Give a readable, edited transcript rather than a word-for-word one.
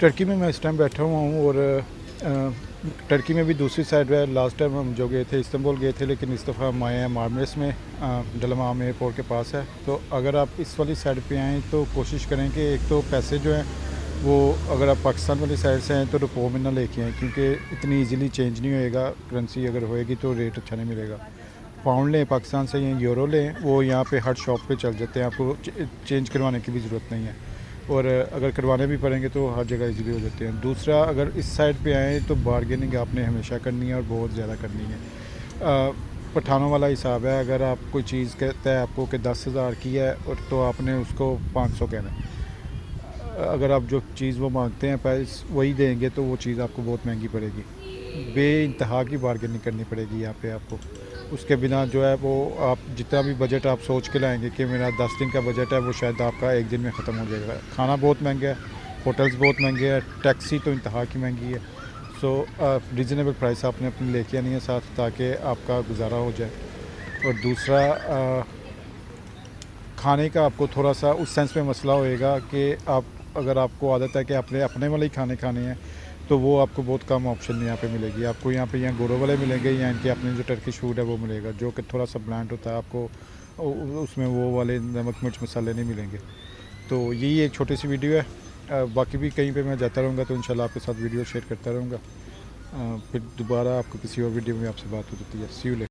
Turkey में मैं इस टाइम बैठा हुआ हूँ और टर्की में भी दूसरी साइड है। लास्ट टाइम हम जो गए थे इस्तांबुल गए थे, लेकिन इस दफ़ा हम आए हैं मार्मरेस में, डलमाम एयरपोर्ट के पास है। तो अगर आप इस वाली साइड पे आएँ तो कोशिश करें कि एक तो पैसे जो हैं वो, अगर आप पाकिस्तान वाली साइड से आएँ तो रुपयों में ना लेके आएँ, क्योंकि इतनी इजीली चेंज नहीं होएगा। करेंसी अगर होएगी तो रेट अच्छा नहीं मिलेगा। पाउंड लें पाकिस्तान से या यूरो लें, वो यहाँ पे हर शॉप पे चल जाते हैं, आपको चेंज करवाने की भी ज़रूरत नहीं है। और अगर करवाने भी पड़ेंगे तो हर जगह इजीली हो जाते हैं। दूसरा, अगर इस साइड पे आएँ तो बारगेनिंग आपने हमेशा करनी है और बहुत ज़्यादा करनी है। पठानों वाला हिसाब है, अगर आप कोई चीज़ कहता है आपको कि 10,000 की है और तो आपने उसको 500 कहना है। अगर आप जो चीज़ वो मांगते हैं प्राइस वही देंगे तो वो चीज़ आपको बहुत महंगी पड़ेगी। बेइंतहा की बारगेनिंग करनी पड़ेगी यहाँ पे आपको। उसके बिना जो है वो, आप जितना भी बजट आप सोच के लाएंगे कि मेरा 10 दिन का बजट है, वो शायद आपका एक दिन में ख़त्म हो जाएगा। खाना बहुत महंगा है, होटल्स बहुत महंगे हैं, टैक्सी तो इंतहा की महंगी है। सो रीज़नेबल प्राइस आपने अपनी लेके आनी है साथ, ताकि आपका गुजारा हो जाए। और दूसरा, खाने का आपको थोड़ा सा उस सेंस में मसला होएगा कि आप, अगर आपको आदत है कि अपने अपने वाले ही खाने खाने हैं, तो वो आपको बहुत कम ऑप्शन यहाँ पे मिलेगी। आपको यहाँ पे गोरो वाले मिलेंगे या इनके अपने जो टर्किश फूड है वो मिलेगा, जो कि थोड़ा सा ब्लैंड होता है। आपको उसमें वो वाले नमक मिर्च मसाले नहीं मिलेंगे। तो यही एक छोटी सी वीडियो है। बाकी भी कहीं पे मैं जाता रहूँगा तो इंशाल्लाह आपके साथ वीडियो शेयर करता रहूँगा। फिर दोबारा आपको किसी और वीडियो में आपसे बात हो जाती है। सी यू लेटर।